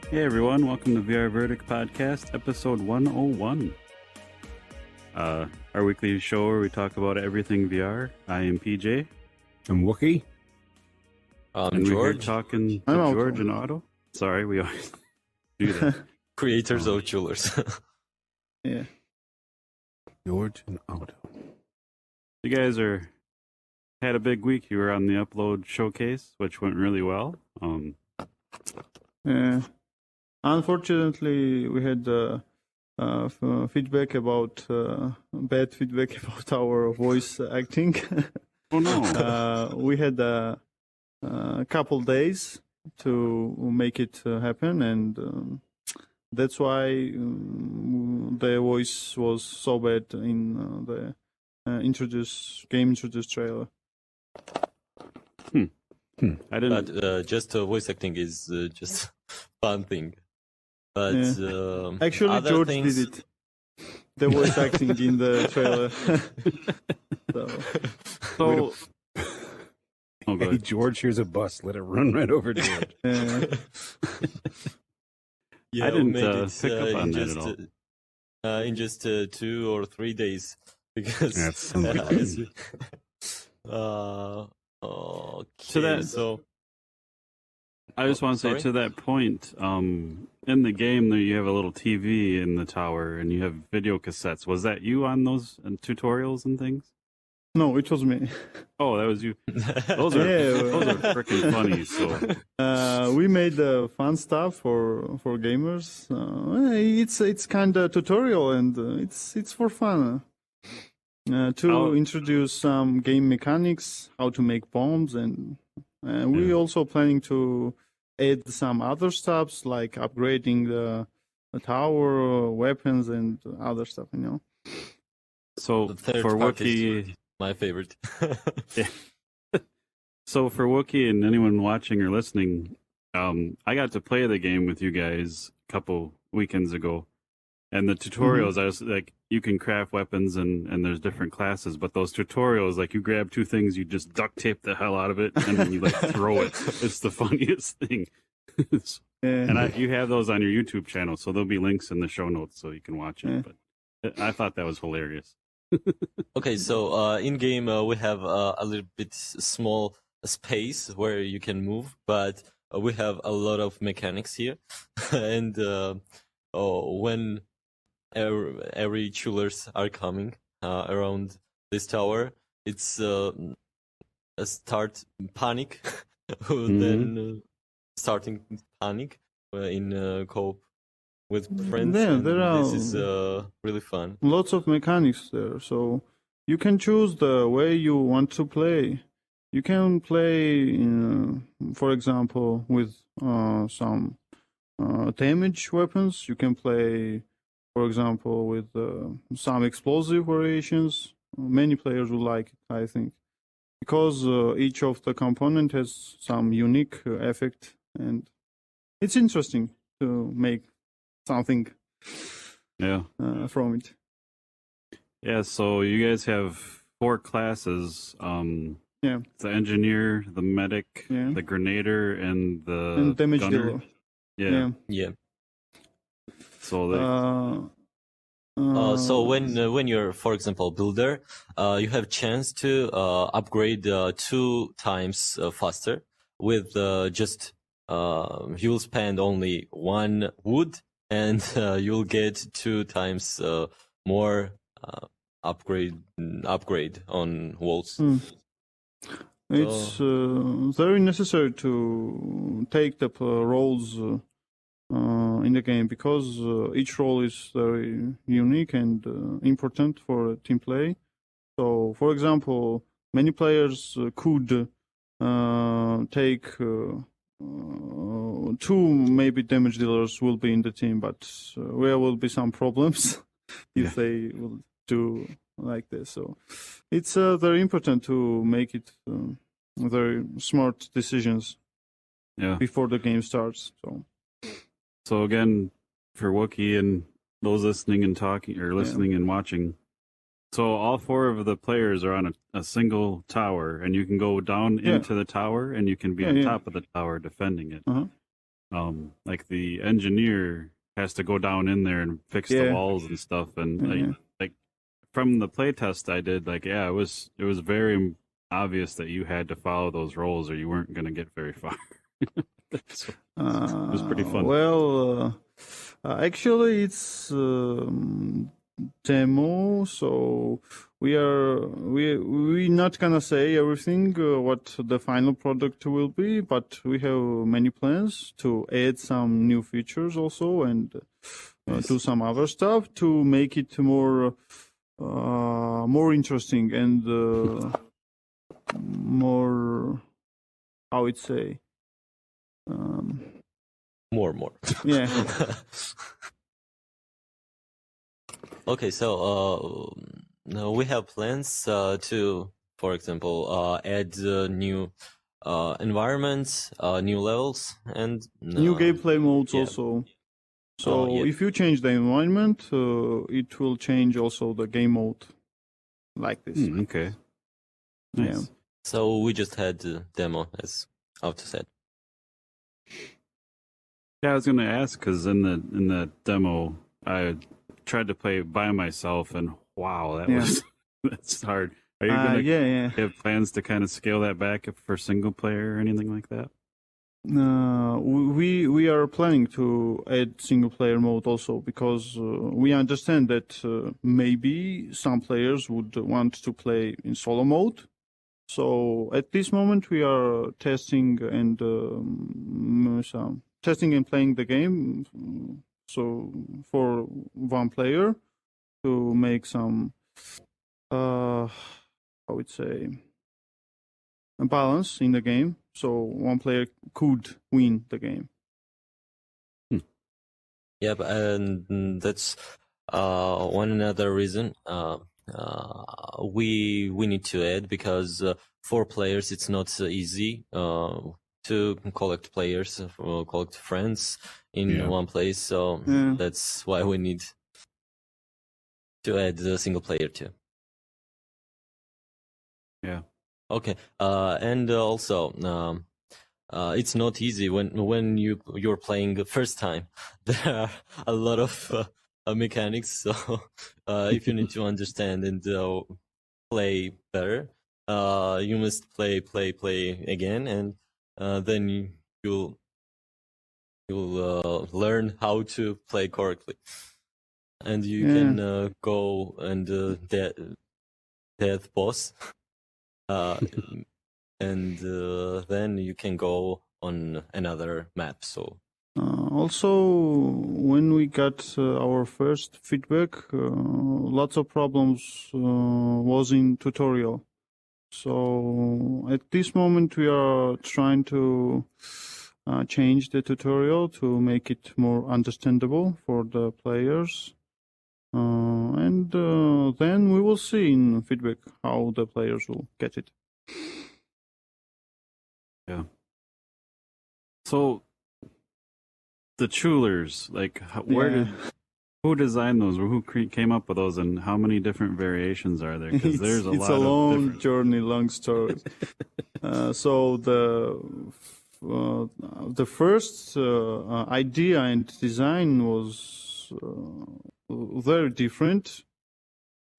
Hey everyone, welcome to VR Verdict Podcast, episode 101. Our weekly show where we talk about everything VR. I am PJ. I'm Wookie. And George. we're here talking to George and Otto. Sorry, we always do that. Creators of Chewllers. Yeah. George and Avto. You guys had a big week. You were on the Upload Showcase, which went really well. Yeah. Unfortunately, we had feedback about bad feedback about our voice acting. Oh no! We had a couple days to make it happen, and that's why the voice was so bad in the game introduce trailer. I didn't. But just voice acting is just fun thing. But actually, other George things... did it. The voice acting in the trailer. So oh, Hey, George, here's a bus. Let it run right over George. Yeah, I didn't we made it pick up on that at all. in just 2 or 3 days because That's okay, so I just want to say sorry? to that point, in the game there you have a little TV in the tower and you have video cassettes. Was that you on those tutorials and things? No, it was me. Oh, that was you. Those are freaking funny. So We made fun stuff for gamers. It's kind of tutorial and it's for fun. To introduce some game mechanics, how to make bombs, and we also planning to add some other stuffs like upgrading the tower, weapons, and other stuff. So the third for part Wookie, is my favorite. yeah. So for Wookie and anyone watching or listening, I got to play the game with you guys a couple weekends ago. And the tutorials, I was like, you can craft weapons and there's different classes, but those tutorials, like you grab two things, you just duct tape the hell out of it, and then you like throw it. It's the funniest thing. And you have those on your YouTube channel, so there'll be links in the show notes so you can watch it. But I thought that was hilarious. Okay, so in game we have a little bit small space where you can move, but we have a lot of mechanics here, and when every Chewllers are coming around this tower, it's a start panic, then starting panic in co-op with friends. Yeah, and there are this is really fun. lots of mechanics there, so you can choose the way you want to play. You can play, for example, with some damage weapons. You can play, for example, with some explosive variations. Many players will like it, I think, because each of the component has some unique effect, and it's interesting to make something from it. Yeah, so you guys have 4 classes. The engineer, the medic, the grenader, and the damage gunner. dealer. Yeah. So so when you're, for example, builder, you have chance to upgrade 2 times faster with just you'll spend only 1 wood and you'll get 2 times more upgrade on walls. It's very necessary to take the roles in the game because each role is very unique and important for team play. So, for example, many players could take 2 maybe damage dealers will be in the team, but there will be some problems if they will do like this. So it's very important to make it very smart decisions before the game starts. So So again, for Wookiee and those listening and talking or listening and watching, so all 4 of the players are on a single tower, and you can go down into the tower, and you can be on top of the tower defending it. Like the engineer has to go down in there and fix the walls and stuff, and like from the playtest I did, like it was very obvious that you had to follow those rules or you weren't going to get very far. So, it was pretty fun. Well, actually, it's demo, so we're not gonna say everything what the final product will be, but we have many plans to add some new features also and do some other stuff to make it more interesting and more, how it say. More. Yeah. Okay, so we have plans to, for example, add new environments, new levels, and new gameplay modes also. So if you change the environment, it will change also the game mode, like this. Okay. Nice. Yeah. So we just had the demo, as Avto said. Yeah, I was going to ask because in the demo, I tried to play by myself, and wow, that's hard. Are you going to have plans to kind of scale that back for single player or anything like that? We are planning to add single player mode also because we understand that maybe some players would want to play in solo mode. So at this moment we are testing and playing the game. So for one player to make some, I would say, a balance in the game. So one player could win the game. Yeah, and that's one another reason we need to add, because 4 players it's not so easy to collect players, collect friends in one place. So that's why we need to add the single player too. Yeah. Okay. And also, it's not easy when you're playing the first time. There are a lot of mechanics, so if you need to understand and play better, you must play again, and then you'll learn how to play correctly, and you can go and death boss, and then you can go on another map. So also, when we got our first feedback, lots of problems was in tutorial. So at this moment, we are trying to change the tutorial to make it more understandable for the players. And then we will see in feedback how the players will get it. Yeah. So the Chewllers, like, who designed those, or who came up with those, and how many different variations are there? Because there's a lot. It's a long journey, long story. So the first idea and design was very different.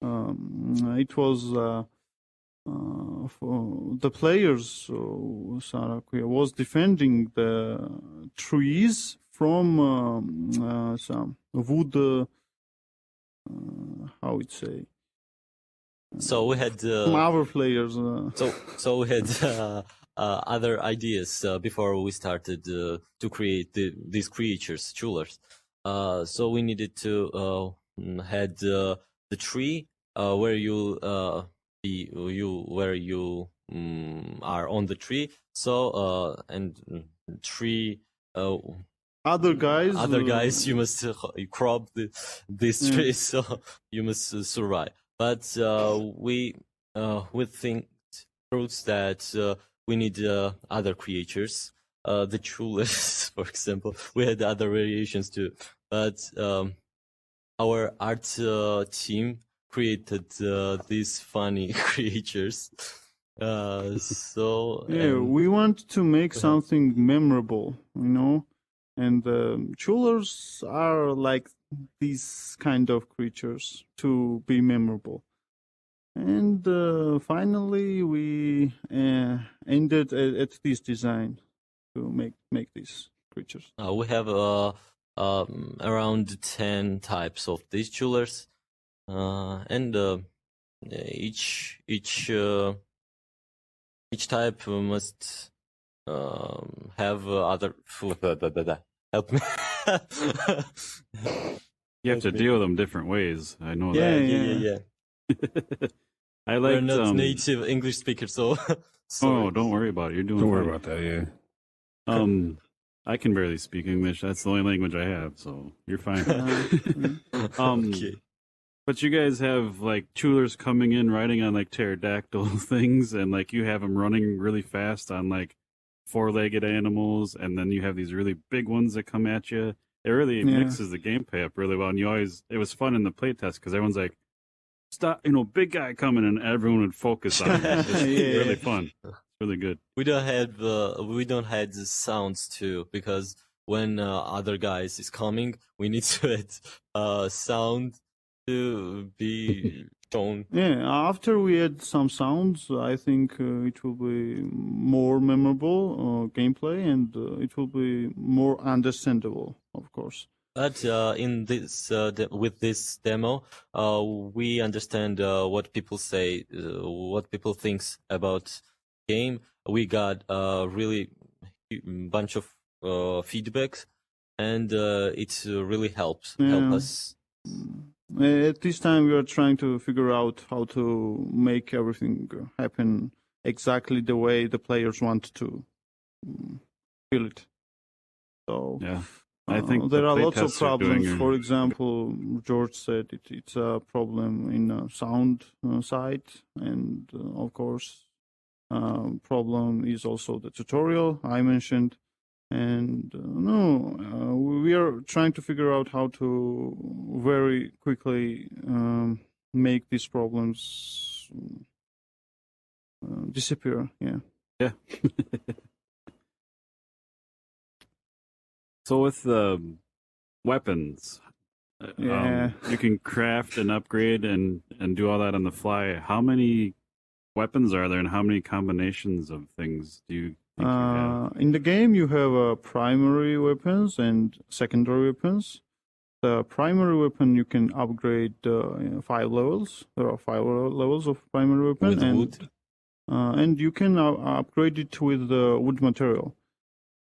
It was for the players. Sarakuya was defending the trees from some wood. How it say? So we had our players. So we had other ideas before we started to create these creatures, Chewllers. So we needed to had the tree where you are on the tree. So and tree. Other guys, you must crop this tree, so you must survive. But we think through that we need other creatures the Chewllers, for example. We had other variations too, but our art team created these funny creatures. So we want to make something memorable, and Chewllers are like these kind of creatures to be memorable. And finally, we ended at this design to make these creatures. we have around 10 types of these Chewllers, and each type must have other. Help me. You have to deal with them different ways. I know Yeah, that. Yeah. I We're like not native English speakers, so. Oh, don't worry about it. You're doing Don't worry fine. about that. Yeah. I can barely speak English. That's the only language I have, so you're fine. Okay. But you guys have like Chewlers coming in riding on like pterodactyl things, and like you have them running really fast on like four-legged animals, and then you have these really big ones that come at you. It really mixes the gameplay up really well, and it was fun in the playtest because everyone's like, "Stop!" Big guy coming, and everyone would focus on it. It's really fun. It's really good. We don't have the sounds too, because when other guys is coming, we need to add sound to be shown. Yeah, after we add some sounds, I think it will be more memorable gameplay, and it will be more understandable, of course. But in this with this demo, we understand what people say, what people thinks about game. We got really bunch of feedbacks, and it really help us. At this time, we are trying to figure out how to make everything happen exactly the way the players want to feel it. So yeah, I think there are lots of playtests problems. For example, George said it's a problem in sound side, and of course, problem is also the tutorial I mentioned. And we are trying to figure out how to very quickly make these problems disappear. Yeah. So with the weapons, you can craft and upgrade and do all that on the fly. How many weapons are there, and how many combinations of things do you think you have? In the game, you have primary weapons and secondary weapons. The primary weapon you can upgrade 5 levels. There are 5 levels of primary weapon, With wood? And you can upgrade it with wood material.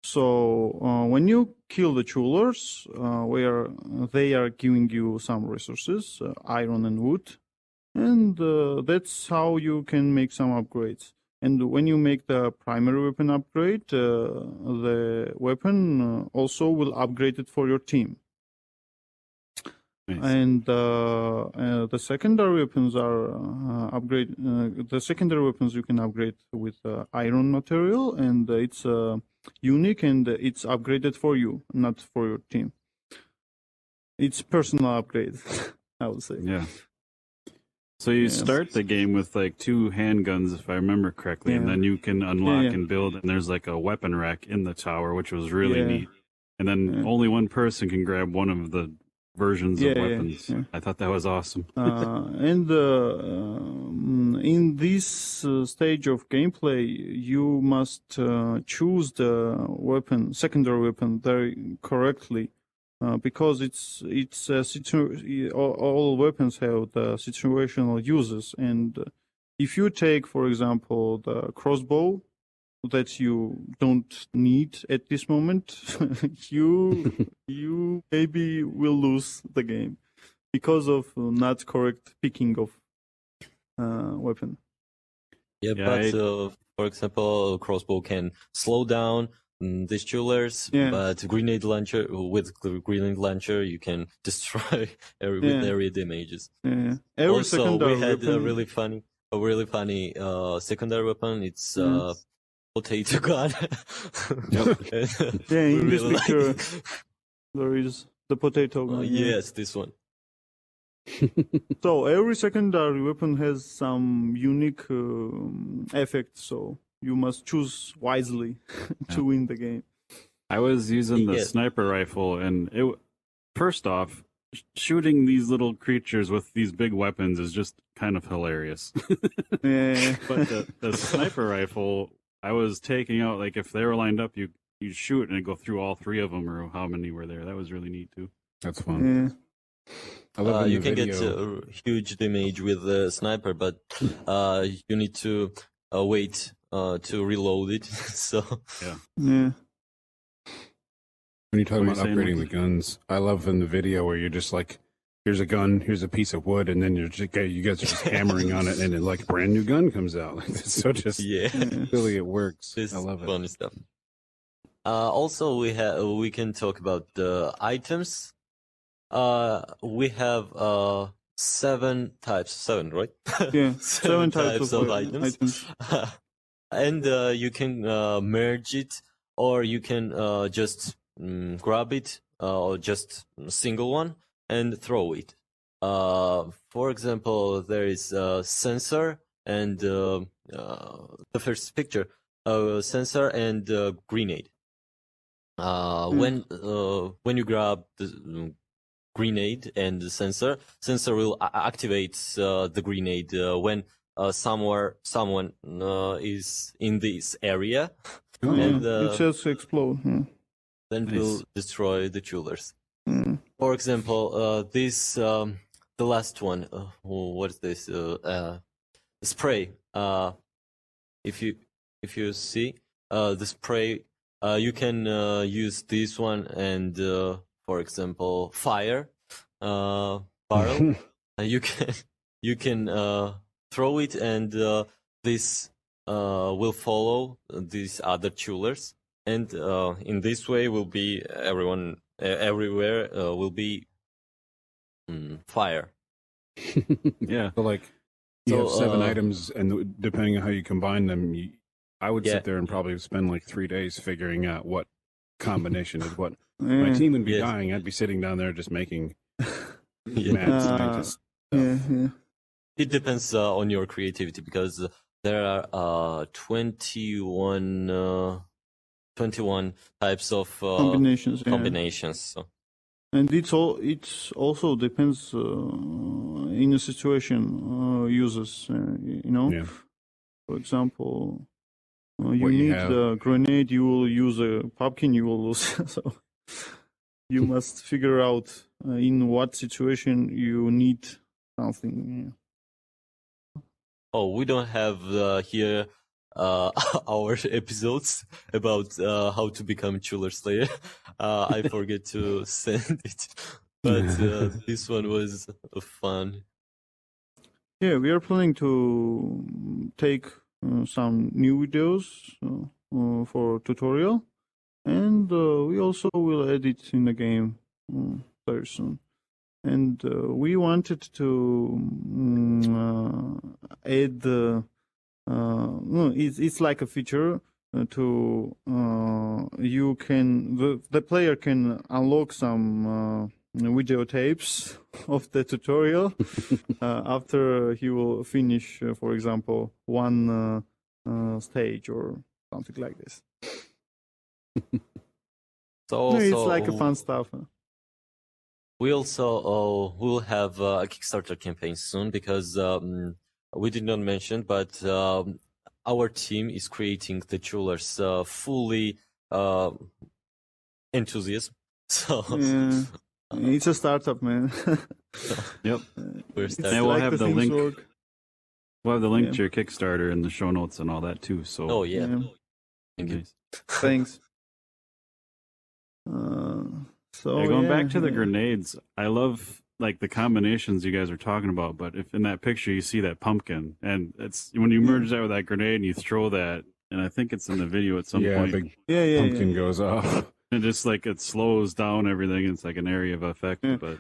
So when you kill the Chewlers, where they are giving you some resources, iron and wood, and that's how you can make some upgrades. And when you make the primary weapon upgrade, the weapon also will upgrade it for your team. Nice. And the secondary weapons are upgrade. The secondary weapons you can upgrade with iron material, and it's unique and it's upgraded for you, not for your team. It's personal upgrade, I would say. Yeah. So you start the game with like 2 handguns, if I remember correctly, and then you can unlock and build, and there's like a weapon rack in the tower, which was really neat. And then only one person can grab one of the versions of weapons. I thought that was awesome. And in this stage of gameplay, you must choose the weapon, secondary weapon, very correctly. Because all weapons have the situational uses, and if you take, for example, the crossbow that you don't need at this moment, you maybe will lose the game because of not correct picking of weapon. Yeah, but for example, crossbow can slow down these Chewlers, but grenade launcher you can destroy with area damages. Also, we had a really funny secondary weapon. It's potato gun. Yep. Yeah, We in this really like picture, it. there is the potato gun. yeah. Yes, this one. So every secondary weapon has some unique effect, so you must choose wisely to win the game. I was using the Yes. sniper rifle, and first off, shooting these little creatures with these big weapons is just kind of hilarious. Yeah. But the sniper rifle, I was taking out, like, if they were lined up, you shoot and it'd go through all three of them, or how many were there. That was really neat too. That's fun. Yeah. I love in You the can video. get huge damage with the sniper, but you need to wait to reload it. So Yeah. When you're talking What about were you saying, upgrading the guns, I love in the video where you're just like, here's a gun, here's a piece of wood, and then you guys are just hammering on it, and then like a brand new gun comes out. Like, it's so just yeah, really it works. this I love it. funny stuff. Also, we can talk about the items. We have 7 types, 7, right? Yeah. 7 types of items. items. And you can merge it, or you can just grab it, or just a single one and throw it. For example, there is a sensor and the first picture, sensor and grenade. When you grab the grenade and the sensor will activate the grenade when someone is in this area, Oh, and it just explode. Yeah. then Nice. will destroy the Chewllers. Mm. For example, this the last one. What is this? Spray. If you see the spray, you can use this one and for example, fire barrel. You can throw it, and this will follow these other Chewllers, and in this way will be everywhere will be fire. Yeah. So like you So, have 7 items, and depending on how you combine them, I would Yeah. sit there and probably spend like 3 days figuring out what combination is what. Yeah. My team would be Yes. dying. I'd be sitting down there just making Yeah. mad scientist Yeah, stuff. yeah. It depends on your creativity, because there are 21 types of Combinations. Yeah. combinations. So. And it's also depends in a situation uses. You know, Yeah. for example, you What you need have. a grenade, you will use a pumpkin, you will lose. So you must figure out in what situation you need something. Oh, we don't have here our episodes about how to become Chewller Slayer. I forget to send it, but this one was fun. Yeah, we are planning to take some new videos for tutorial, and we also will edit in the game very soon. And we wanted to add it's like a feature to the player can unlock some videotapes of the tutorial after he will finish, for example, one stage or something like this. So It's also, like a fun stuff. we also will have a Kickstarter campaign soon, because we did not mention, but our team is creating the Chewllers fully enthusiasm. So Yeah. It's a startup, man. Yep. we're It's starting. And we'll like have the things link. work. We'll have the link Yeah. to your Kickstarter in the show notes and all that too. So Oh yeah. Yeah. Thank you. nice. Thanks. So Yeah, going yeah, back to the yeah. grenades, I love like the combinations you guys are talking about. But if in that picture you see that pumpkin, and it's when you merge that with that grenade and you throw that, and I think it's in the video at some Yeah, point. big Yeah, pumpkin goes off. And just like it slows down everything. It's like an area of effect, Yeah. but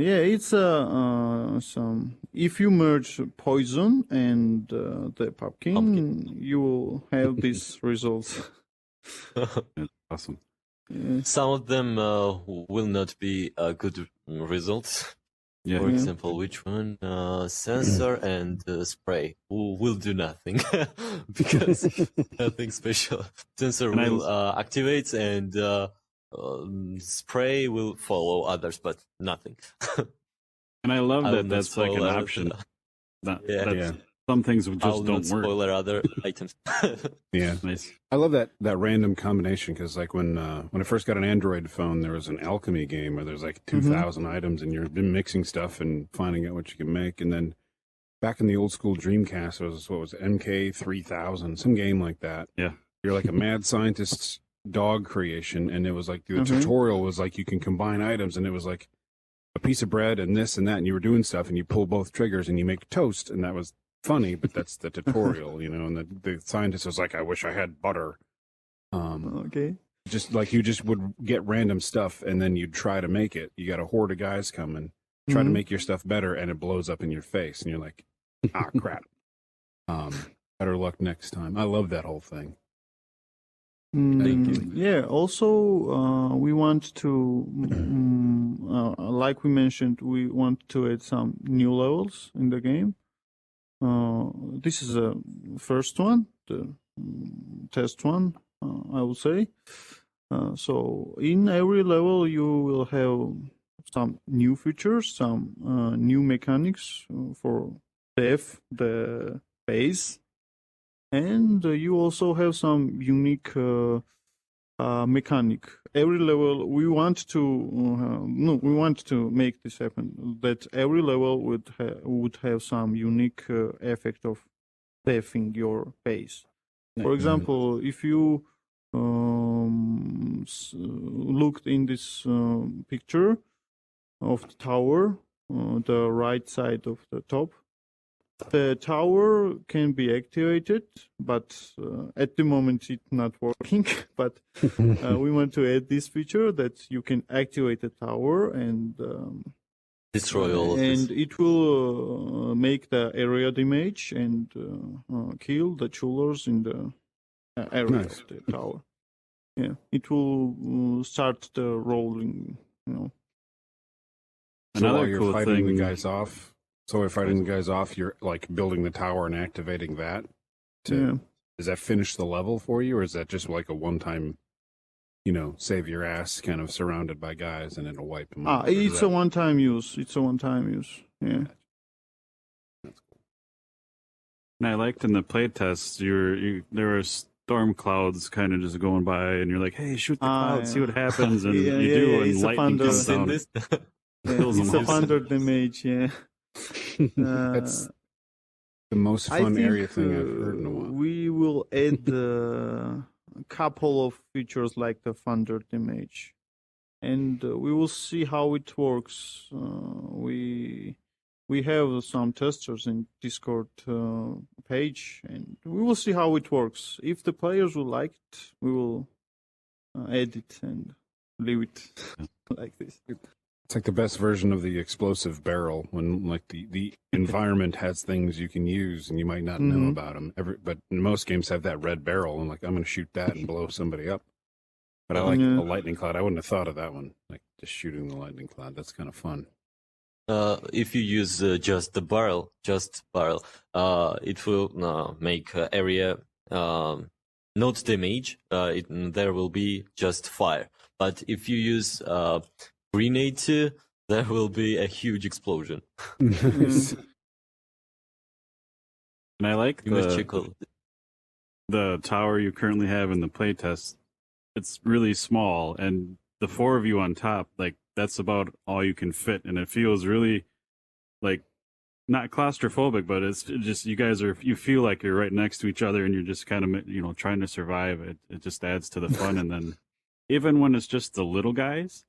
It's some. If you merge poison and the pumpkin, you will have these results. it's awesome. Yeah. Some of them will not be good results. Yeah. For Yeah. example, which one? Sensor and spray will do nothing because nothing special. Sensor And I- will activate and spray will follow others, but nothing. And I love I will that not that's like an spoil it. option. Yeah. That's, some things just I will don't not work. spoiler other items. Yeah. Nice. I love that random combination because like when I first got an Android phone, there was an alchemy game where there's like 2,000 items and you're mixing stuff and finding out what you can make. And then back in the old school Dreamcast, it was MK3000, some game like that. Yeah. You're like a mad scientist's dog creation, and it was like the tutorial was like you can combine items, and it was like a piece of bread and this and that, and you were doing stuff, and you pull both triggers and you make toast, and that was funny, but that's the tutorial, you know. And the scientist was like, I wish I had butter. Okay. Just like you just would get random stuff, and then you'd try to make it. You got a horde of guys coming, try to make your stuff better, and it blows up in your face, and you're like, ah, crap. Better luck next time. I love that whole thing. Thank you. Yeah. Also, we want to, like we mentioned, we want to add some new levels in the game. This is the first one, the test one, I would say. So in every level, you will have some new features, some new mechanics for the base. And you also have some unique mechanic. Every level, we want to make this happen. That every level would have some unique effect of death in your base. For example, if you looked in this picture of the tower, the right side of the top. The tower can be activated, but at the moment it's not working. But we want to add this feature that you can activate the tower and Destroy all of this. and it will make the area damage and kill the Chewllers in the area Nice. of the tower. Yeah, it will start the rolling. So while Another you're cool fighting thing. the guys off, you're like building the tower and activating that. Yeah. Does that finish the level for you, or is that just like a one-time, save your ass kind of surrounded by guys and it'll wipe them out? It's a one-time use. It's a one-time use. Yeah. And I liked in the playtest, there were storm clouds kind of just going by, and you're like, "Hey, shoot the clouds, see yeah. what happens," and Yeah, you yeah, do, yeah, and it's a lightning thunder. comes Seen down. this? Kills It's them a all. thunder damage. Yeah. That's the most I fun think area thing I've heard in a while. we will add a couple of features like the thunder damage, and we will see how it works. We have some testers in Discord page, and we will see how it works. If the players will like it, we will add it and leave it like this. It's like the best version of the explosive barrel when like the environment has things you can use and you might not know about them. But most games have that red barrel and like I'm going to shoot that and blow somebody up. But I like Yeah. the lightning cloud. I wouldn't have thought of that one. Like just shooting the lightning cloud. That's kind of fun. If you use just barrel, it will make area not damage. There will be just fire. But if you use grenade, there will be a huge explosion. And I like You must check all. the tower you currently have in the playtest. It's really small, and the four of you on top, like that's about all you can fit, and it feels really like not claustrophobic, but it's just you feel like you're right next to each other, and you're just kind of trying to survive. It just adds to the fun, and then even when it's just the little guys,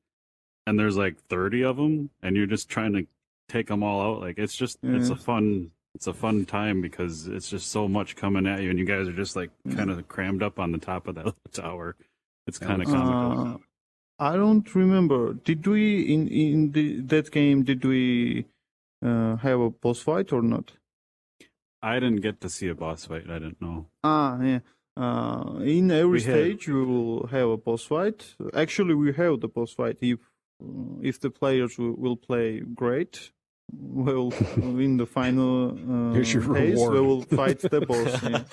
and there's like 30 of them, and you're just trying to take them all out, like it's a fun time because it's just so much coming at you, and you guys are just like kind of crammed up on the top of that tower. It's kind of comical. I don't remember. Did we in that game? Did we have a boss fight or not? I didn't get to see a boss fight. I didn't know. Yeah. In every We had- stage, you will have a boss fight. Actually, we have the boss fight. If the players will play great, we will in the final Here's your phase. We reward. will fight the boss. Yeah.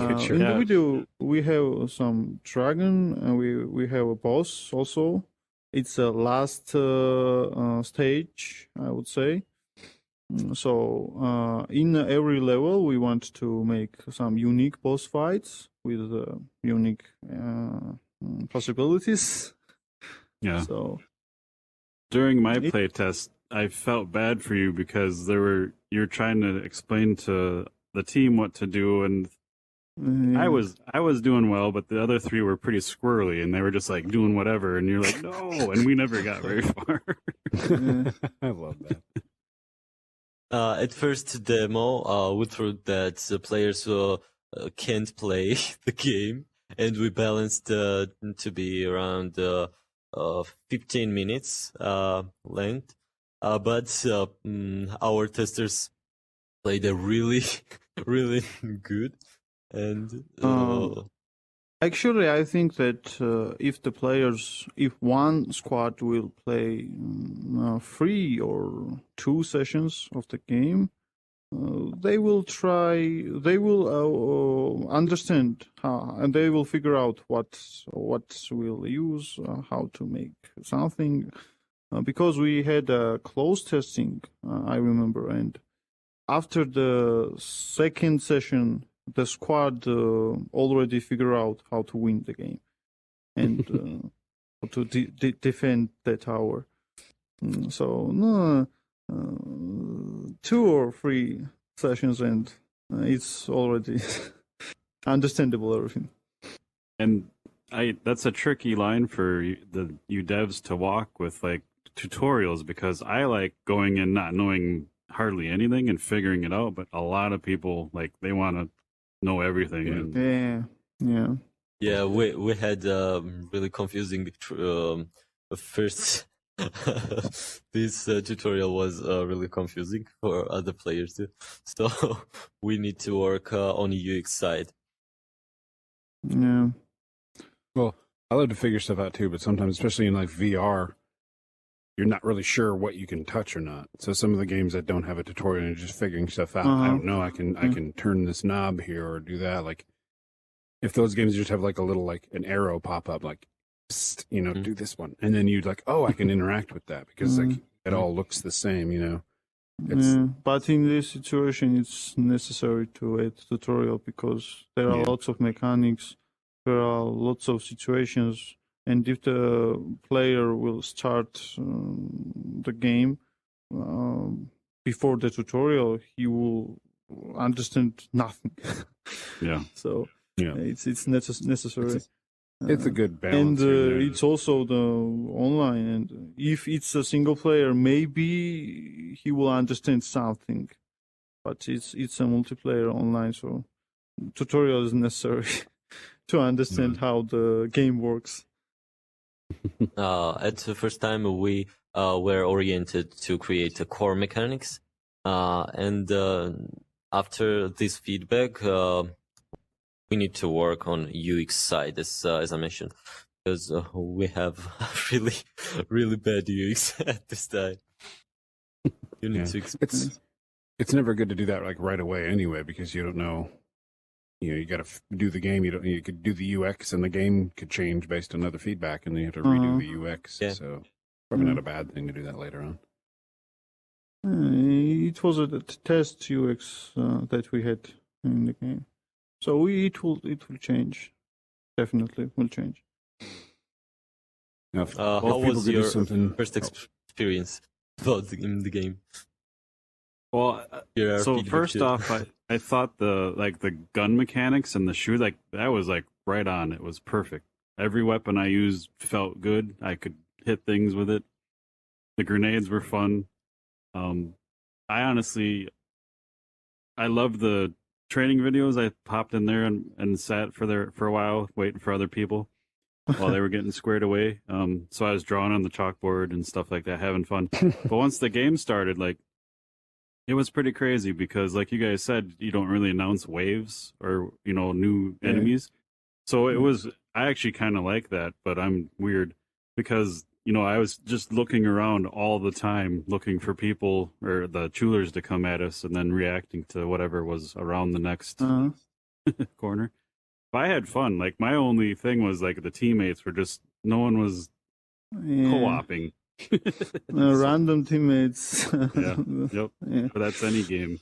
Get your- In the video, we have some dragon, and we have a boss also. It's a last stage, I would say. So in every level, we want to make some unique boss fights with unique possibilities. Yeah. So During my playtest, I felt bad for you because you're trying to explain to the team what to do, and I was doing well, but the other three were pretty squirrely, and they were just like doing whatever, and you're like, no, and we never got very far. I love that. At first demo, we thought that the players can't play the game, and we balanced to be around 15 minutes length. But our testers played a really, really good. And actually, I think that if one squad will play 3 or 2 sessions of the game, they will understand how, and they will figure out what will use, how to make something. Because we had a close testing, I remember, and after the second session, the squad already figure out how to win the game and how to defend the tower. So no, 2 or 3 sessions, and it's already understandable everything. And that's a tricky line for you devs to walk with, like, tutorials, because I like going in not knowing hardly anything and figuring it out, but a lot of people, like, they want to know everything. And yeah, we had really confusing first. This tutorial was really confusing for other players too, so we need to work on the UX side. Yeah. Well, I love to figure stuff out too, but sometimes, especially in like VR, you're not really sure what you can touch or not. So some of the games that don't have a tutorial and you're just figuring stuff out, I don't know, I can turn this knob here or do that. Like if those games just have like a little, like an arrow pop up, like, psst, do this one. And then you'd like, oh, I can interact with that because like it all looks the same, But in this situation, it's necessary to add tutorial because there are lots of mechanics, there are lots of situations, and if the player will start the game before the tutorial, he will understand nothing. So it's necessary. It's a good balance. And it's also the online. And if it's a single player, maybe he will understand something. But it's a multiplayer online, so tutorial is necessary to understand how the game works. At the first time, we were oriented to create a core mechanics, and after this feedback, we need to work on UX side, as I mentioned, because we have really, really bad UX at this time. You need to explain. It's never good to do that like right away anyway, because you don't know. You got to do the game. You could do the UX, and the game could change based on other feedback, and then you have to redo the UX. Yeah. So probably not a bad thing to do that later on. It was a test UX that we had in the game. So it will change. Definitely will change. Now, how was your first experience in the game? Well, so first off, I thought the gun mechanics and the shoot, like, that was like right on. It was perfect. Every weapon I used felt good. I could hit things with it. The grenades were fun. I love the training videos. I popped in there and sat for a while waiting for other people. while they were getting squared away. So I was drawing on the chalkboard and stuff like that, having fun. But once the game started, like, it was pretty crazy because, like you guys said, you don't really announce waves or, new enemies. So it was, I actually kind of like that, but I'm weird because, I was just looking around all the time, looking for people or the Chewllers to come at us and then reacting to whatever was around the next corner. But I had fun. Like, my only thing was, like, the teammates were just, no one was co-oping. Random teammates. Yeah. Yep. Yeah. But that's any game.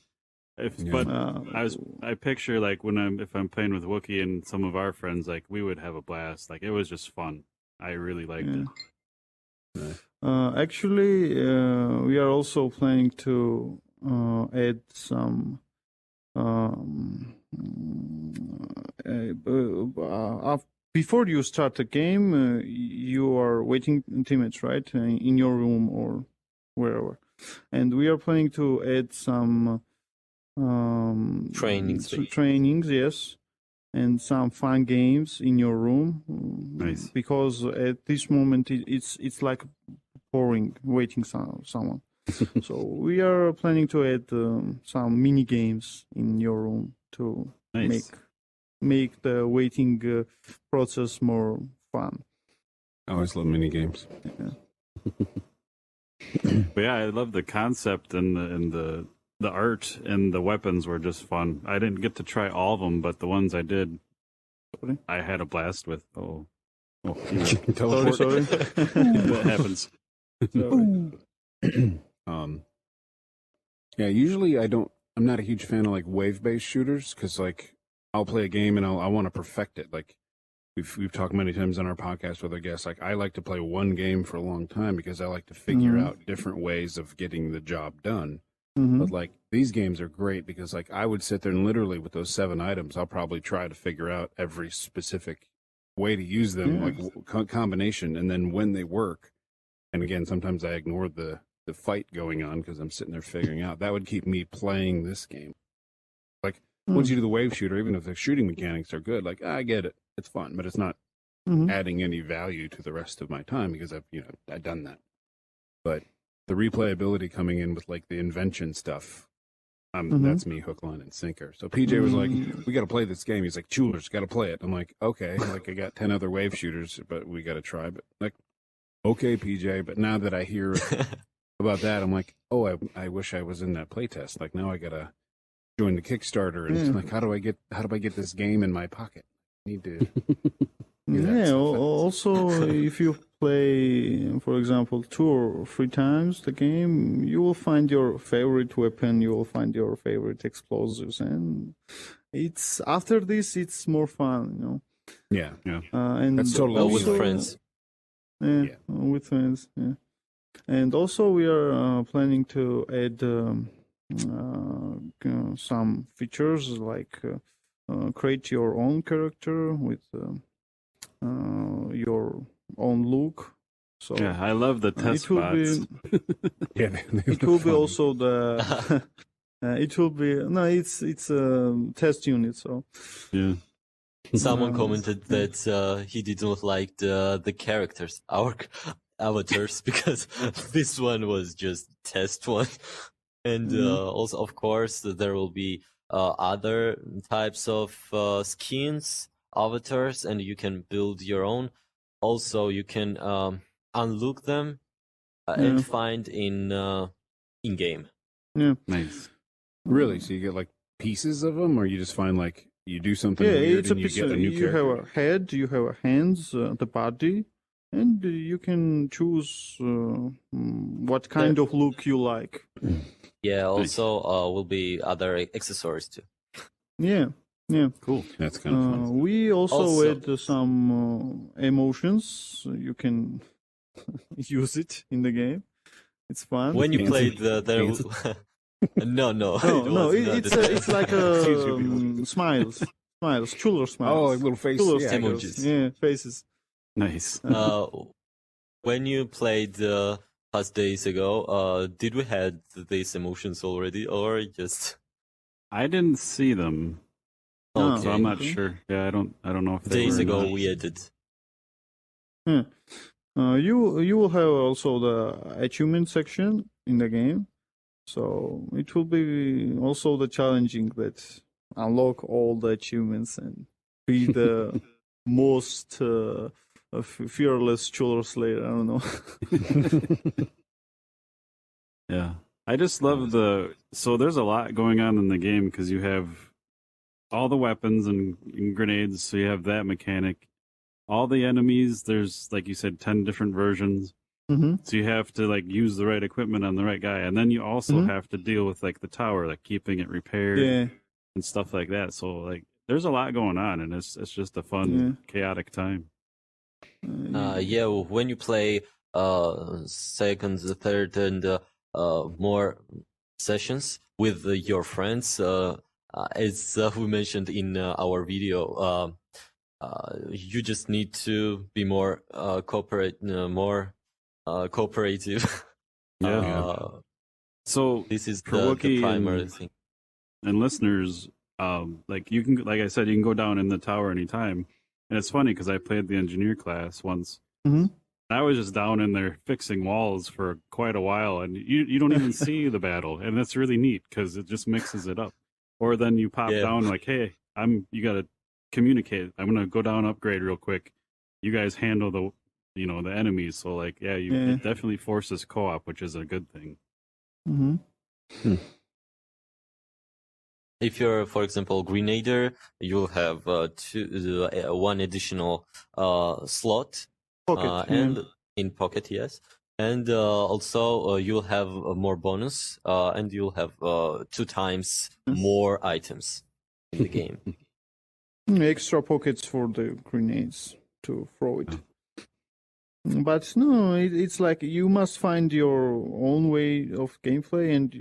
But I picture, like, if I'm playing with Wookiee and some of our friends, like, we would have a blast. Like, it was just fun. I really liked it. Actually, we are also planning to add some. Before you start the game, you are waiting teammates, right, in your room or wherever, and we are planning to add some trainings, yes, and some fun games in your room. Nice. Because at this moment it's like boring waiting someone. So we are planning to add some mini games in your room to make the waiting process more fun. I always love mini games. Yeah. But yeah, I love the concept and the art and the weapons were just fun. I didn't get to try all of them, but the ones I did, I had a blast with. Sorry. That happens. Yeah, usually I'm not a huge fan of like wave-based shooters because like I'll play a game and I want to perfect it. Like we've talked many times on our podcast with our guests. Like I like to play one game for a long time because I like to figure out different ways of getting the job done. But like these games are great because like I would sit there and literally with those 7 items, I'll probably try to figure out every specific way to use them, like combination, and then when they work. And again, sometimes I ignore the fight going on because I'm sitting there figuring out. That would keep me playing this game. Like once you do the wave shooter, even if the shooting mechanics are good, like I get it, it's fun, but it's not adding any value to the rest of my time because I've done that. But the replayability coming in with like the invention stuff, that's me hook, line, and sinker. So PJ was like, "We got to play this game." He's like, "Chewllers, got to play it." I'm like, "Okay." Like I got 10 other wave shooters, but we got to try. But like, okay, PJ. But now that I hear about that, I'm like, oh, I wish I was in that playtest. Like now I gotta join the Kickstarter and like, how do I get this game in my pocket? I need to. Also, if you play, for example, 2 or 3 times the game, you will find your favorite weapon, you will find your favorite explosives, and it's after this, it's more fun, Yeah. And that's totally also, with friends. With friends. Yeah, and also we are planning to add some features like create your own character with. Your own look. So yeah, I love the test spots. It will be also the. It will be it's a test unit. So yeah. Someone commented that he didn't like the characters, our avatars, because this one was just test one, and also of course there will be other types of skins. Avatars, and you can build your own. Also, you can unlock them and find in game. Yeah, nice. Really? So you get like pieces of them, or you just find like you do something weird it's and you get a new character? You have a head, you have hands, the body, and you can choose what kind of look you like. Yeah. Also, will be other accessories too. Yeah. Yeah, cool. That's kind of fun. We also add some emotions. You can use it in the game. It's fun. When you played no. It's like smiles, Chewller smiles. Oh, like little faces, emojis. Yeah, faces. Nice. When you played past days ago, did we had these emotions already, or just? I didn't see them. Okay. So I'm not sure. Yeah, I don't know if days ago we added. Yeah. You will have also the achievement section in the game, so it will be also the challenging that unlock all the achievements and be the most fearless Chewller Slayer. I don't know. Yeah. I just love so there's a lot going on in the game because you have all the weapons and grenades, so you have that mechanic. All the enemies, there's, like you said, 10 different versions. Mm-hmm. So you have to like use the right equipment on the right guy. And then you also have to deal with like the tower, like keeping it repaired and stuff like that. So like there's a lot going on, and it's just a fun, chaotic time. Yeah, when you play second, third, and more sessions with your friends, as we mentioned in our video, you just need to be more cooperative. Yeah. So this is for the primary thing. And listeners, like you can, like I said, you can go down in the tower anytime. And it's funny because I played the engineer class once. Mm-hmm. I was just down in there fixing walls for quite a while, and you don't even see the battle, and that's really neat because it just mixes it up. Or then you pop down like, hey, you got to communicate. I'm gonna go down, upgrade real quick. You guys handle the enemies. So like, it definitely forces co-op, which is a good thing. Mm-hmm. If you're, for example, Grenader, you'll have one additional slot. Pocket, and in pocket, yes. And also you'll have more bonus, and you'll have 2 times more items in the game. Extra pockets for the grenades to throw it. But no, it's like you must find your own way of gameplay, and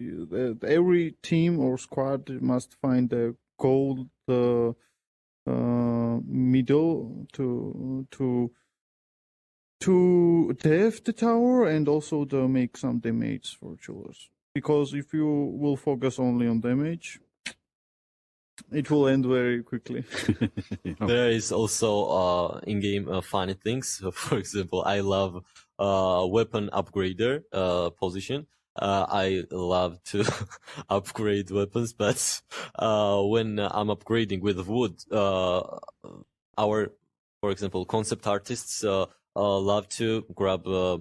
every team or squad must find the goal, the middle to def the tower and also to make some damage for Chewllers. Because if you will focus only on damage, it will end very quickly. There is also in-game funny things. For example, I love weapon upgrader position. I love to upgrade weapons, but when I'm upgrading with wood, our, for example, concept artists love to grab a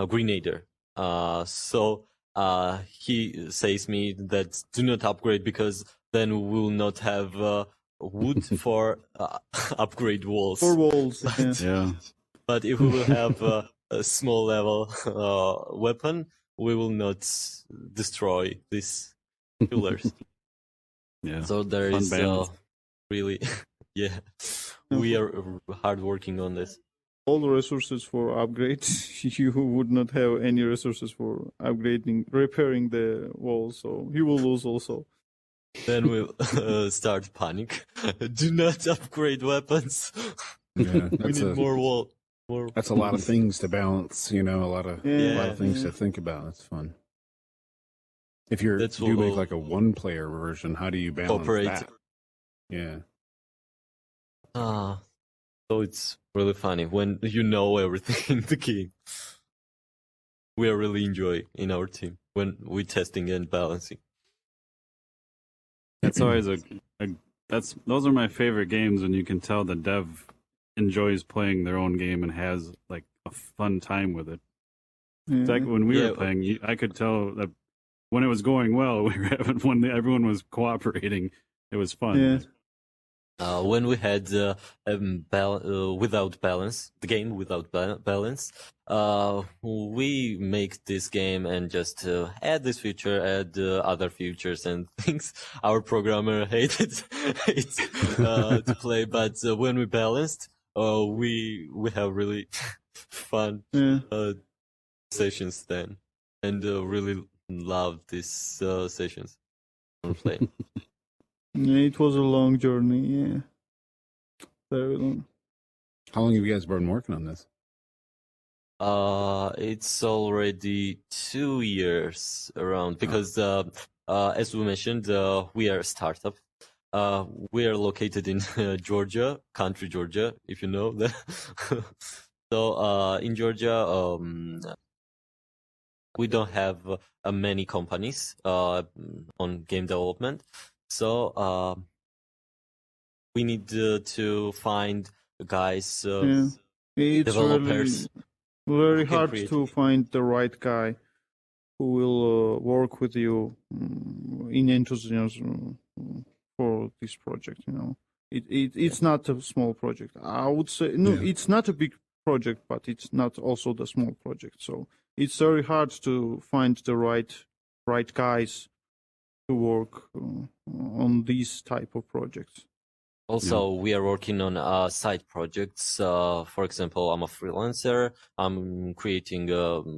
Grenader. So he says me that do not upgrade because then we will not have wood for upgrade walls. For walls, But if we will have a small level weapon, we will not destroy these Chewllers. So there is really, we are hard working on this. All the resources for upgrades, you would not have any resources for upgrading, repairing the walls, so you will lose also. Then we'll start panic. Do not upgrade weapons. Yeah, we need more wall. That's a lot of things to balance, a lot of things to think about. It's fun. If you make like a one-player version, how do you balance that? Yeah. So it's really funny when you know everything in the game. We are really enjoying in our team when we're testing and balancing. That's always those are my favorite games when you can tell the dev enjoys playing their own game and has like a fun time with it. It's like when we were playing, I could tell that when it was going well, we were having when everyone was cooperating, it was fun. Yeah. When we had without balance, the game without balance, we make this game and just add this feature, add other features and things. Our programmer hated to play, but when we balanced, we have really fun sessions then, and really love these sessions on play. It was a long journey, very long. How long have you guys been working on this? It's already 2 years around because, as we mentioned, we are a startup. we are located in Georgia, country Georgia, if you know that. So in Georgia, we don't have many companies on game development. So we need to find guys, Yeah. It's developers. very who can hard create to find the right guy who will work with you in enthusiasm for this project. You know, it's not a small project. I would say no, Yeah. it's not a big project, but it's not also the small project. So it's very hard to find the right guys to work on these type of projects. Also, we are working on side projects. For example, I'm a freelancer. I'm creating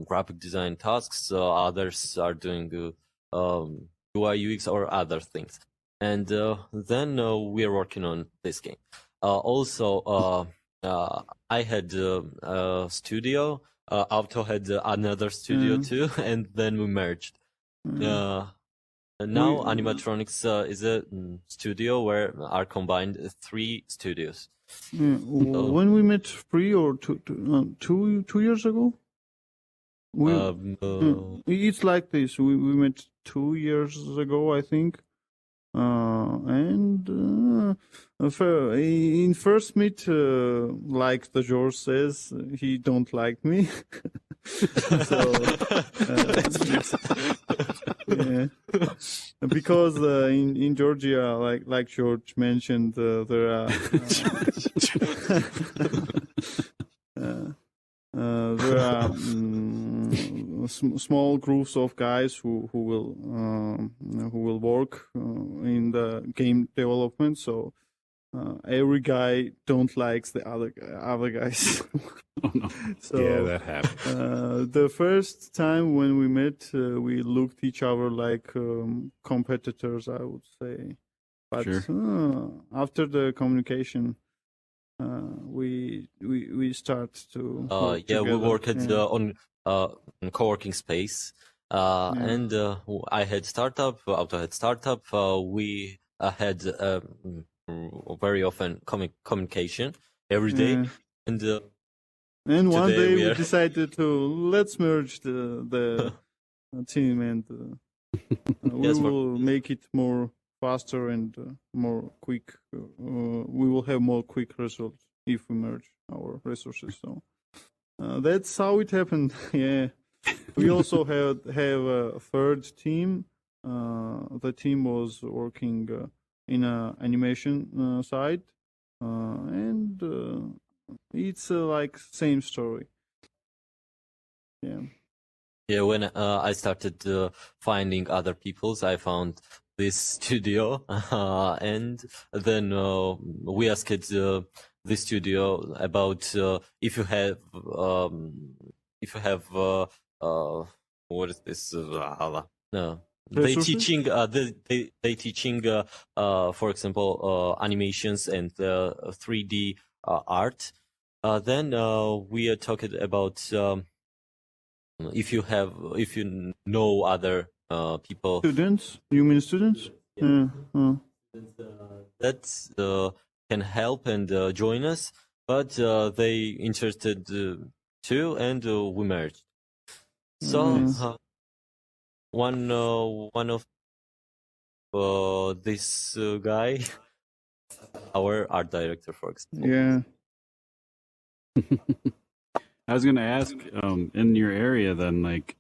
graphic design tasks. Others are doing UI, UX, or other things. And then we are working on this game. Also, I had a studio. Avto had another studio too, and then we merged. And now Animatron X is a studio where are combined 3 studios. When we met 2 years ago, it's like this. We met 2 years ago, I think. And in first meet, like the George says, he don't like me. So, yeah, because in Georgia, like George mentioned, there are there are small groups of guys who will work in the game development. So every guy don't likes the other guys. Oh, no. So Yeah, that happened. the first time when we met, we looked each other like competitors, I would say. But after the communication, we start to work yeah, we together. work at on co-working space, and I had startup, Avto had startup. We had very often communication every day, and one today day we we are- decided to let's merge the team, and we Yes, will make it more faster and more quick. We will have more quick results if we merge our resources. So that's how it happened. Yeah, we also have a third team. The team was working in a animation side, and it's like same story. Yeah. Yeah, when I started finding other people's, I found this studio, and then we asked the studio about if you have what is this? No, they Resources? teaching they teaching for example animations and 3D art. Then we are talking about. If you know other people Students? You mean students? Yeah. that can help and join us, but they interested too, and we merged. So one of this guy, our art director, for example. Yeah. I was going to ask, in your area, then, like,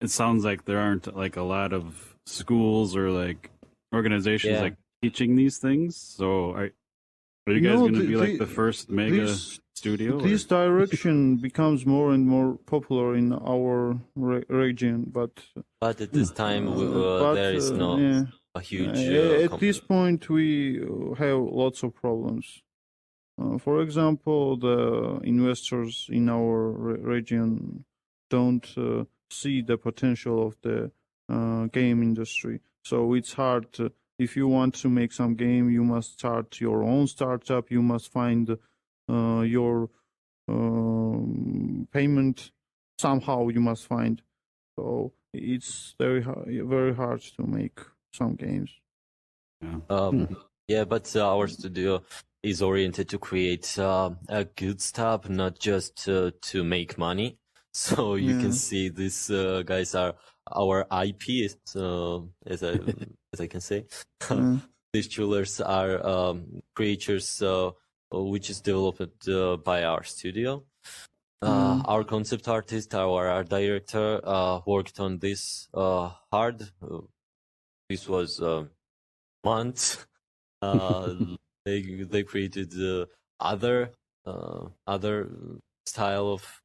it sounds like there aren't like a lot of schools or like organizations like teaching these things. So are you guys going to be like the first mega studio? This direction becomes more and more popular in our region, but at this time there is no a huge. At this point, we have lots of problems. For example, the investors in our region don't see the potential of the game industry. So it's hard. If you want to make some game, you must start your own startup. You must find your payment somehow. You must find. So it's very hard to make some games. Yeah. Yeah, but our studio is oriented to create a good stuff, not just to make money. So you can see these guys are our IP, so as I can say. These Chewllers are creatures which is developed by our studio. Our concept artist, our art director, worked on this hard. This was months. They created other style of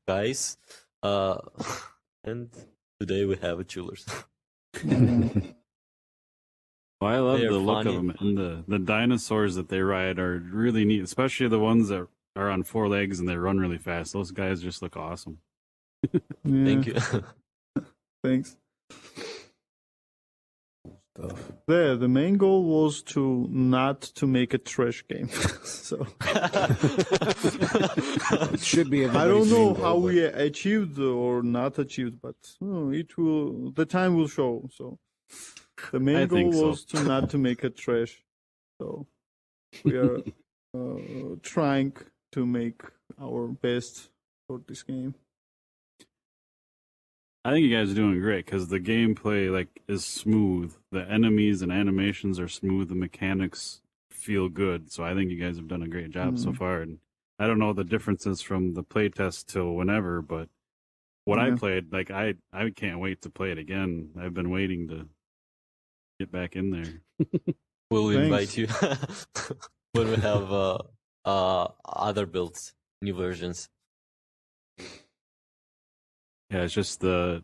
guys, and today we have a Chewllers. Well, I love They're the look funny. of them, and the dinosaurs that they ride are really neat, especially the ones that are on 4 legs and they run really fast. Those guys just look awesome. Thank you. Thanks. The main goal was to not to make a trash game. So It should be. I don't know how we achieved or not achieved, but it will. The time will show. So the main I goal think so. was to not to make a trash. So we are trying to make our best for this game. I think you guys are doing great because the gameplay is smooth. The enemies and animations are smooth. The mechanics feel good. So I think you guys have done a great job so far. And I don't know the differences from the playtest till whenever, but what I played, I can't wait to play it again. I've been waiting to get back in there. We'll Thanks. invite you when we have other builds, new versions. Yeah, it's just the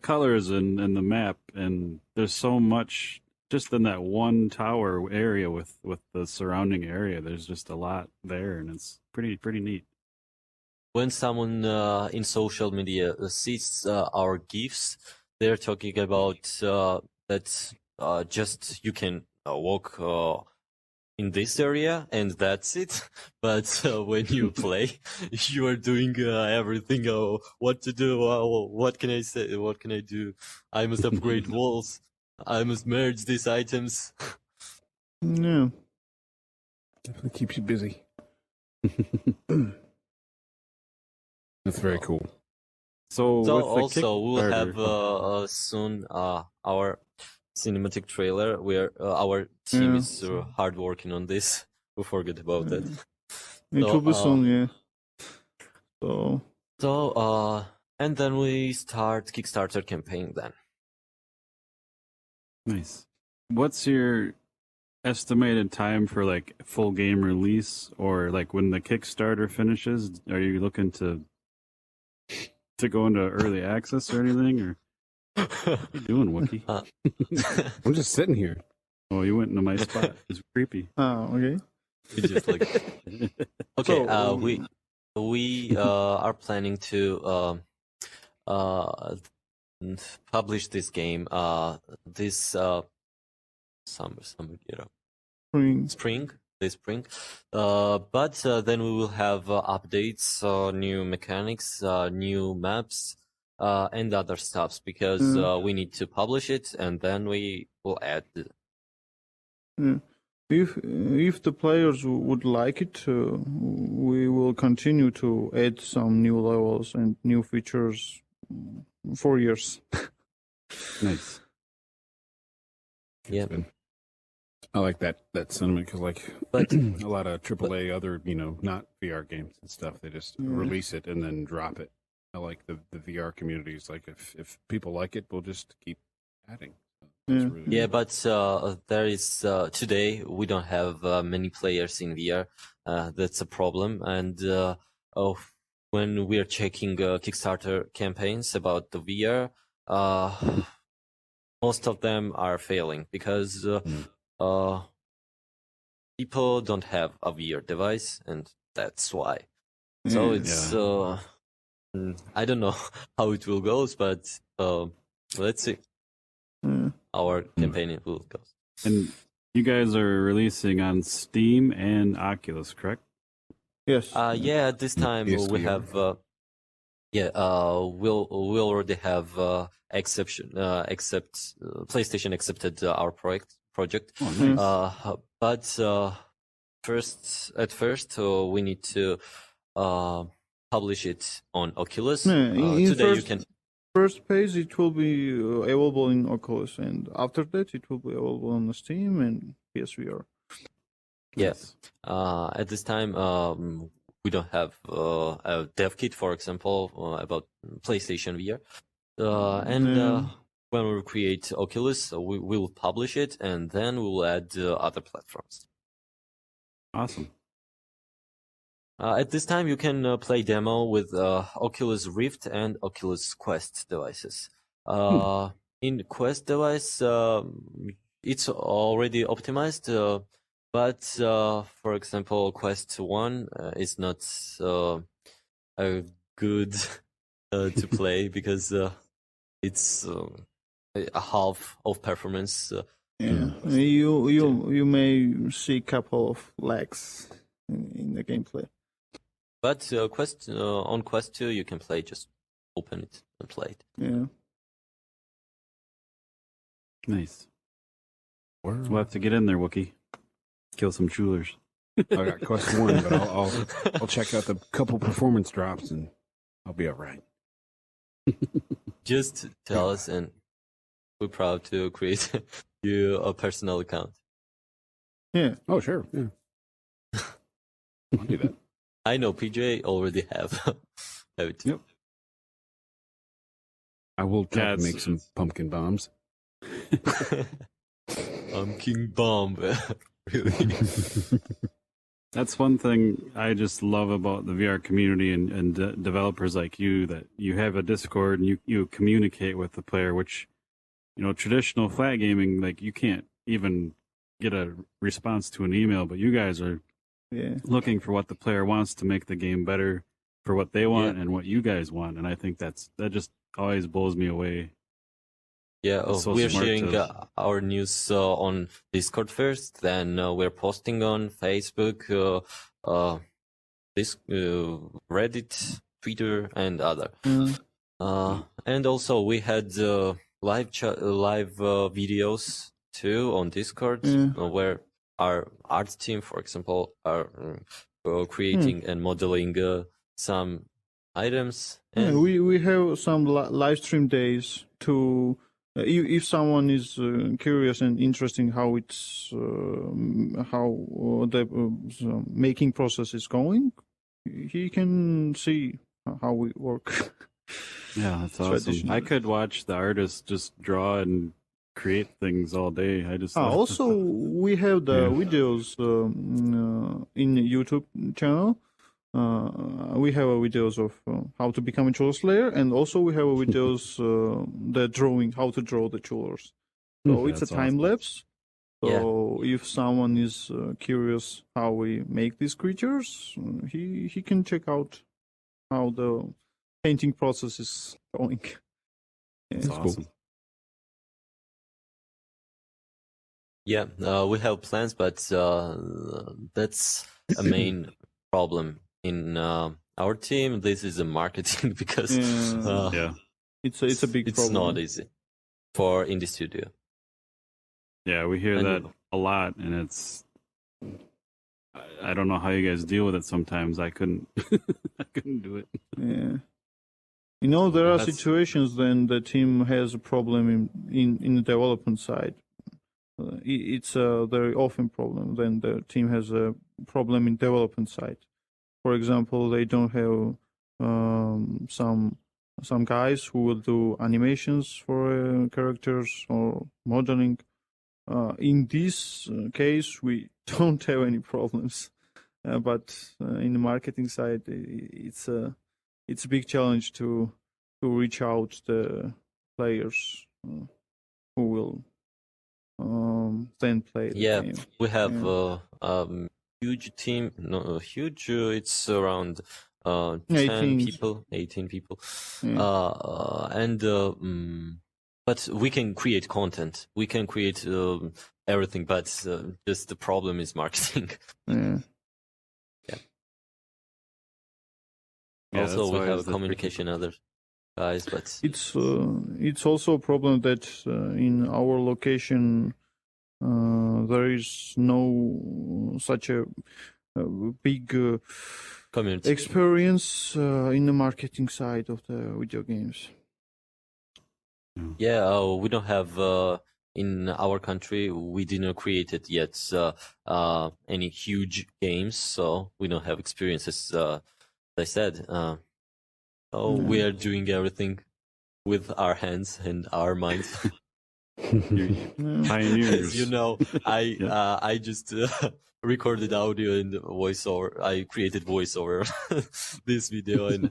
colors and the map, and there's so much just in that one tower area with the surrounding area. There's just a lot there, and it's pretty neat. When someone in social media sees our GIFs, they're talking about that just you can walk in this area and that's it. But when you play, you are doing everything. What to do? What can I say? What can I do? I must upgrade walls. I must merge these items. Yeah. Definitely keeps you busy. That's very cool. So with the also we'll have Kickstarter- soon our cinematic trailer where our team is hard working on this. We forget about that. It will be soon, yeah. So And then we start Kickstarter campaign then. Nice. What's your estimated time for full game release, or when the Kickstarter finishes? Are you looking to go into early access or anything? Or what are you doing, Wookie? I'm just sitting here. Oh, you went into my spot. It's creepy. okay. We just okay. So, we are planning to publish this game this summer, spring. This spring, but then we will have updates, new mechanics, new maps, and other stuffs because we need to publish it, and then we will add. If the players would like it, we will continue to add some new levels and new features for years. Nice. Yeah. I like that sentiment because, But a lot of AAA, other not VR games and stuff, they just release it and then drop it. I like the VR communities. If people like it, we'll just keep adding. But there is today we don't have many players in VR. That's a problem, and when we are checking Kickstarter campaigns about the VR, most of them are failing because people don't have a VR device, and that's why. So it's I don't know how it will go, but let's see. Our campaign will go. And you guys are releasing on Steam and Oculus, correct? Yes. At this time we PSVR. have Yeah, we'll we already have except PlayStation accepted our project. Oh, nice. But first we need to publish it on Oculus. Yeah, in Today you can. first phase it will be available in Oculus, and after that it will be available on Steam and PSVR. Yes. At this time, we don't have a dev kit, for example, about PlayStation VR. And when we create Oculus, we will publish it, and then we will add other platforms. Awesome. At this time, you can play demo with Oculus Rift and Oculus Quest devices. In Quest device, it's already optimized. But for example, Quest 1 is not good to play because it's a half of performance. Yeah, you may see a couple of lags in the gameplay. But on Quest 2, you can play, just open it and play it. Yeah. Nice. We'll have to get in there, Wookie. Kill some Chewllers. I got Quest 1, but I'll check out the couple performance drops and I'll be all right. Just tell us, and we're proud to create you a personal account. Yeah. Oh, sure. Yeah. I'll do that. I know PJ already have it. Yep. I will try to That's- make some pumpkin bombs. I'm King Bomb. Really? That's one thing I just love about the VR community and developers like you, that you have a Discord and you communicate with the player, which, traditional flat gaming, like you can't even get a response to an email, but you guys are looking for what the player wants to make the game better for what they want and what you guys want. And I think that just always blows me away. Yeah, So we're smart sharing to- our news on Discord first, then we're posting on Facebook, Reddit, Twitter, and other. And also we had live videos too on Discord, where our art team, for example, are creating and modeling some items. Yeah, we have some live stream days to. If someone is curious and interesting how it's how the making process is going, he can see how we work. Yeah, that's awesome. Traditional. I could watch the artists just draw and create things all day. I just Also, we have the videos in YouTube channel. We have videos of how to become a Chewller Slayer, and also we have videos how to draw the Chewllers. So it's a That's time awesome. lapse. So if someone is curious how we make these creatures, he can check out how the painting process is going. Yeah. That's awesome. Yeah, we have plans, but that's a main problem in our team. This is a marketing because Yeah. It's a big it's problem. not easy for indie studio. Yeah, we hear And- that a lot, and it's. I don't know how you guys deal with it. Sometimes I couldn't. I couldn't do it. Yeah. There are That's- situations when the team has a problem in the development side. It's a very often problem when the team has a problem in development side. For example, they don't have some guys who will do animations for characters or modeling. In this case, we don't have any problems, but in the marketing side, it's a big challenge to reach out the players who will then play the Yeah, game. we have huge team. No, huge. It's around 10 18. people, 18 people. Yeah. But we can create content. We can create everything. But just the problem is marketing. Yeah. Yeah. Yeah, also, that's we always have the tricky communication other guys, but It's also a problem that in our location there is no such a big community. experience in the marketing side of the video games. Yeah, we don't have in our country. We didn't create it yet. Any huge games, so we don't have experiences. As I said, so we are doing everything with our hands and our minds. Pioneers. As you know, Yeah. I just recorded audio and voiceover. I created voiceover this video, and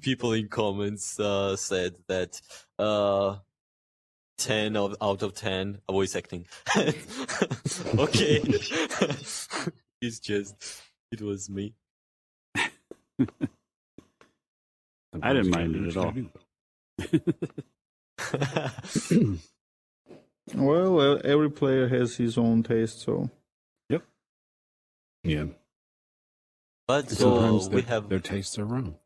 people in comments said that 10 out of 10 voice acting. Okay, it was me. I didn't mind it at all. Well, every player has his own taste, so Yeah. But Sometimes we have their tastes are wrong.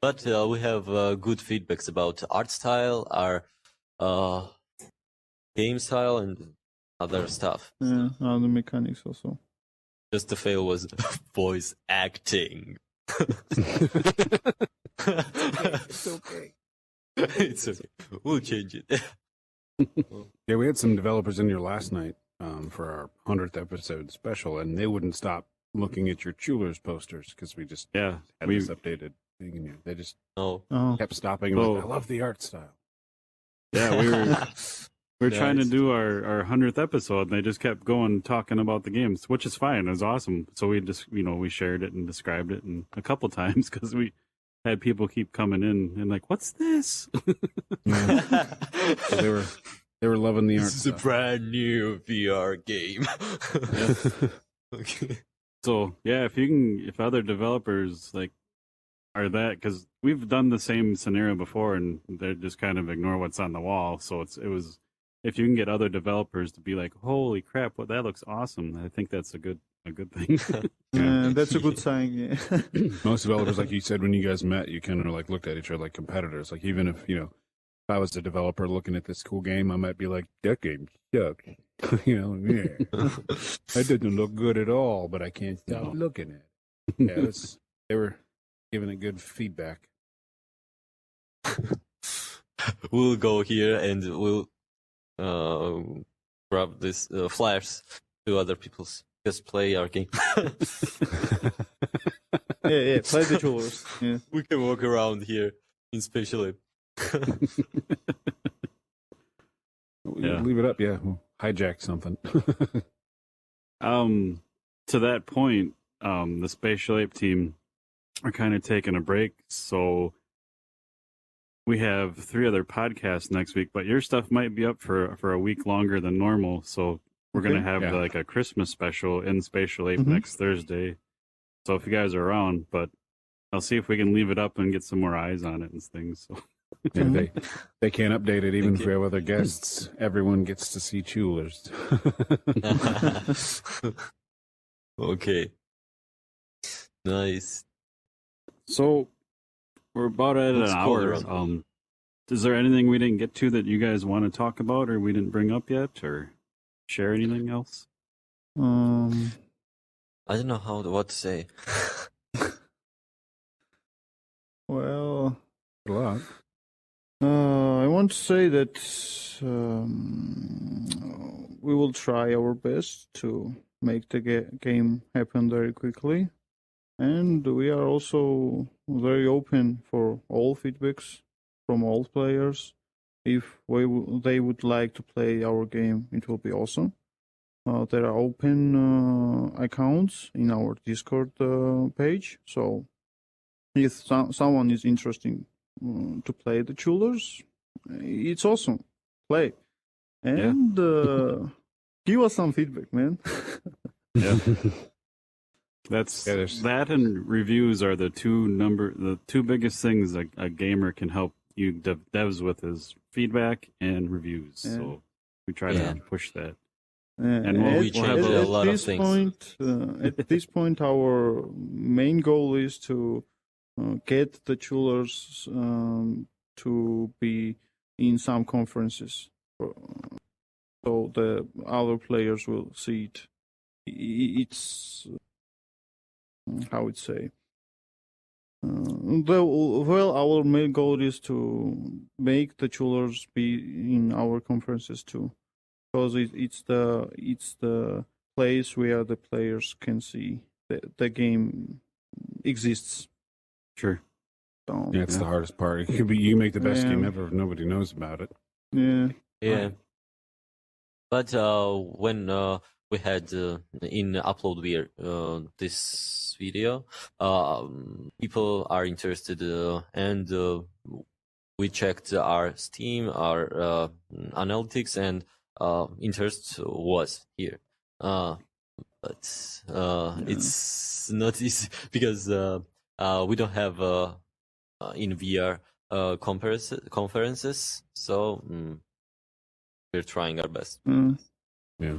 But we have good feedbacks about art style, our game style, and other stuff. yeah, and the mechanics also. Just the fail was voice acting. It's okay. It's okay. We'll change it. Yeah, we had some developers in here last night for our 100th episode special, and they wouldn't stop looking at your Chewllers posters because we just Yeah, had we this updated thing in here. They just No. Oh, kept stopping. And Oh. like, I love the art style. yeah we were trying to Nice. do our 100th episode, and they just kept going talking about the games, which is fine. It was awesome. So we just we shared it and described it and a couple times because we had people keep coming in and like, what's this? Yeah. So they were loving the art This is a stuff. brand new VR game. Okay. So yeah, if other developers like are that, because we've done the same scenario before and they just kind of ignore what's on the wall. So if you can get other developers to be like, holy crap, what that looks awesome, I think that's a good thing. Yeah. that's a good sign. Yeah. Most developers, like you said, when you guys met, you kind of like looked at each other like competitors. Like even if if I was a developer looking at this cool game, I might be like, that game sucks. Yeah, that doesn't look good at all, but I can't stop looking at it. Yeah, they were giving it good feedback. We'll go here and we'll grab this flyers to other people's. Just play our game. yeah, play the Chewllers. Yeah. We can walk around here in Special Ape. Yeah. Leave it up, yeah. We'll hijack something. To that point, the Spatial Ape team are kind of taking a break, so we have 3 other podcasts next week, but your stuff might be up for a week longer than normal, so we're going to have Yeah. like a Christmas special in Spatial Ape Mhm. next Thursday. So if you guys are around, but I'll see if we can leave it up and get some more eyes on it and things. So. Yeah, they can't update it even Thank if we have other guests. Everyone gets to see Chewllers. Okay. Nice. So we're about at Let's an go hour. around. Is there anything we didn't get to that you guys want to talk about or we didn't bring up yet, or share anything else? I don't know what to say. Well, A lot. I want to say that we will try our best to make the game happen very quickly, and we are also very open for all feedbacks from all players. If they would like to play our game, it will be awesome. There are open accounts in our Discord page, so if someone is interested to play the Chewllers, it's awesome. Play and give us some feedback, man. Yeah. That's there's- that and reviews are the two biggest things a gamer can help you devs with is feedback and reviews. Yeah. So we try Yeah. to push that. And we'll we change a lot of things. At this point, our main goal is to get the Chewllers to be in some conferences, so the other players will see it. It's how it say. Our main goal is to make the Chewllers be in our conferences too, because it's the place where the players can see the game exists. Sure. So, Yeah, it's the hardest part. It could be you make the best game ever if nobody knows about it. Yeah. Yeah. But when we had in upload weird this video, people are interested, and we checked our Steam, our analytics, and interest was here. But it's not easy because we don't have in VR conferences, so we're trying our best. Yeah.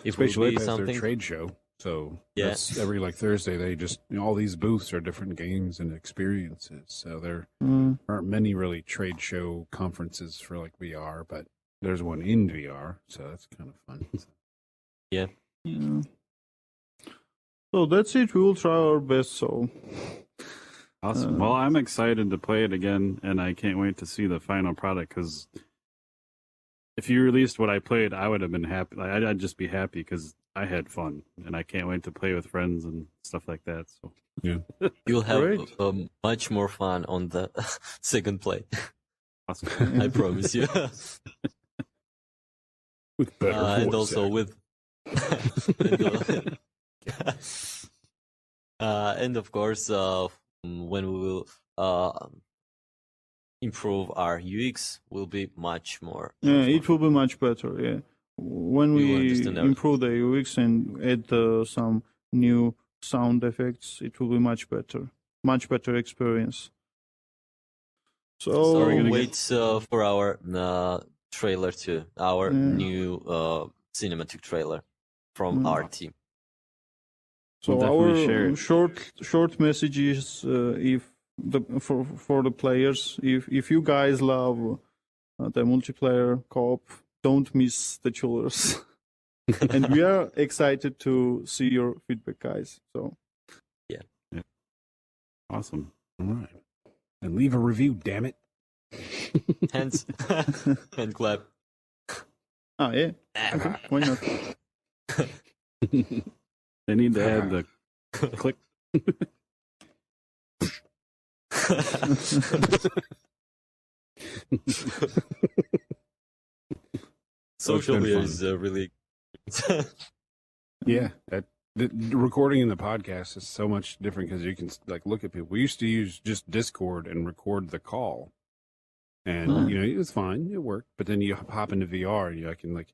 If Spatial will be Ape has something, their trade show, so Yeah. that's every Thursday they just all these booths are different games and experiences. So there aren't many really trade show conferences for VR, but there's one in VR, so that's kind of fun. Yeah. So that's it. We will try our best. So Awesome. Well, I'm excited to play it again, and I can't wait to see the final product, because if you released what I played, I would have been happy. I'd just be happy because I had fun, and I can't wait to play with friends and stuff like that. So Yeah. You'll have Great. much more fun on the second play. awesome. I promise you. With better And voice also acting. with and of course when we will improve our UX, will be much more. it will be much better. Yeah, when You will we understand everything. improve the UX and add some new sound effects, it will be much better experience. So So we're gonna wait for our trailer too, our new cinematic trailer from our team. So We'll definitely share our it. short messages, for the players, if you guys love the multiplayer co-op, don't miss the Chewllers. And we are excited to see your feedback, guys. So Awesome. All right. And leave a review, damn it. Hands and clap. yeah, okay, why not? They need to add the click. Social been media fun. is really Yeah, the recording in the podcast is so much different because you can look at people. We used to use just Discord and record the call, and it was fine, it worked. But then you hop into VR, and you can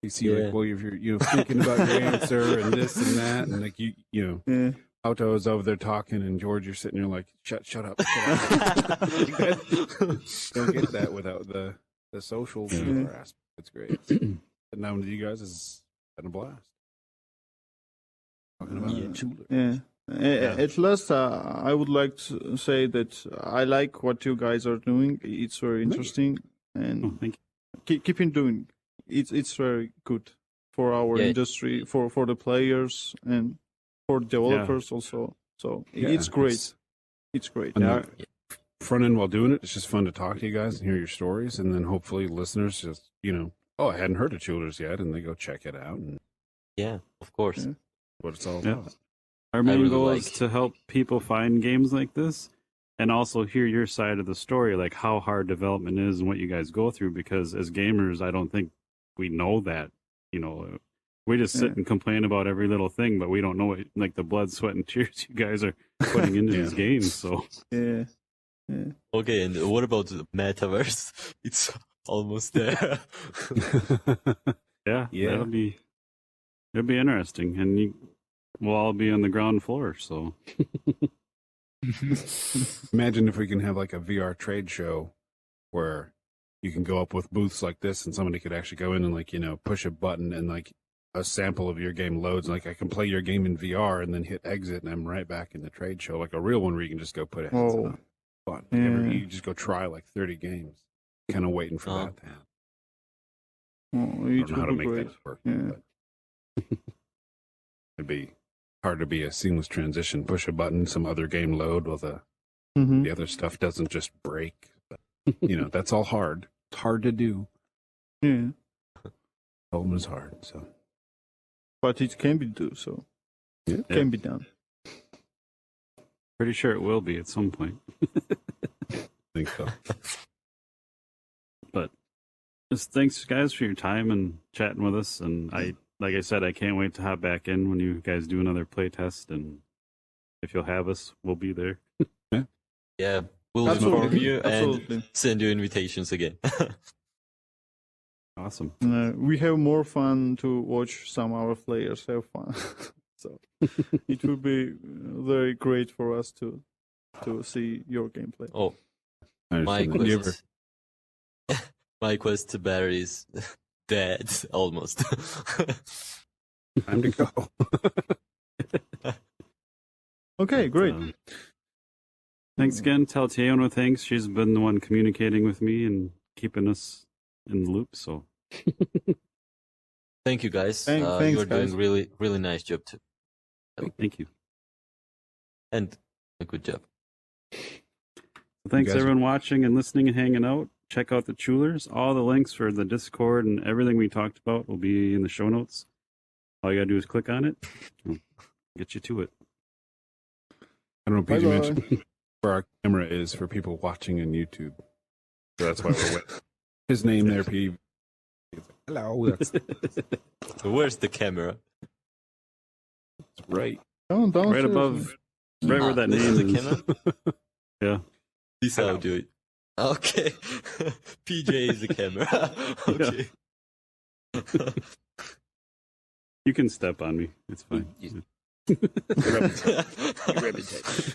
you see if you're thinking about your answer and this and that, and Yeah. Avto is over there talking, and George, you're sitting there like, shut up. Don't get that without the social VR aspect. It's great. Sitting down with you guys is been a blast. Talking about Chewllers. Yeah. At last, I would like to say that I like what you guys are doing. It's very interesting, and Thank keep on doing. It's very good for our industry, for the players, and for developers also. So it's great. It's great. Yeah. Front end while doing it, it's just fun to talk to you guys and hear your stories, and then hopefully listeners just I hadn't heard of Chewllers yet, and they go check it out and Yeah, of course. what it's all Yeah. about. Our main really goal like- is to help people find games like this, and also hear your side of the story, like how hard development is and what you guys go through. Because as gamers, I don't think we know that. We just sit and complain about every little thing, but we don't know the blood, sweat, and tears you guys are putting into these games. So Yeah. Okay, and what about the metaverse? It's almost there. yeah, Yeah. it'll be interesting, and we'll all be on the ground floor. So Imagine if we can have a VR trade show where you can go up with booths like this, and somebody could actually go in and push a button, and a sample of your game loads. Like I can play your game in VR and then hit exit, and I'm right back in the trade show. Like a real one where you can just go put a headset on. Fun. Yeah. You just go try like 30 games. Kind of waiting for that to happen. Oh, I it don't know how to would be make great. that work. Yeah. But it'd be hard to be a seamless transition. Push a button, some other game load while the other stuff doesn't just break. But, that's all hard. It's hard to do. Yeah. Home is hard. So, But it can be done. So yeah. it can be done. Pretty sure it will be at some point. I think so. But just thanks, guys, for your time and chatting with us. And like I said, I can't wait to hop back in when you guys do another play test. And if you'll have us, we'll be there. Yeah, we'll Absolutely. inform you and Absolutely. send you invitations again. Awesome. We have more fun to watch some of our players have fun. So it will be very great for us to see your gameplay. Oh, I my understand that. You ever- quest. My quest battery is dead almost. Time to go. Okay, great. Thanks again. Tell Tiana thanks. She's been the one communicating with me and keeping us in the loop. So Thank you, guys. Thanks, You're guys. doing really, really nice job too, thank you. and a good job. Thanks guys are- everyone watching and listening and hanging out. Check out the Chewllers. All the links for the Discord and everything we talked about will be in the show notes. All you gotta do is click on it. I'll get you to it. I don't know, PJ Bye-bye. mentioned where our camera is for people watching on YouTube. So that's why we're waiting. His name there, P. Hello, that's Where's the camera? right. Don't Right above, right where that this is name the is. camera? Yeah. This is how I'll do it. Okay. PJ is the camera. Okay. You can step on me. It's fine. You reputation.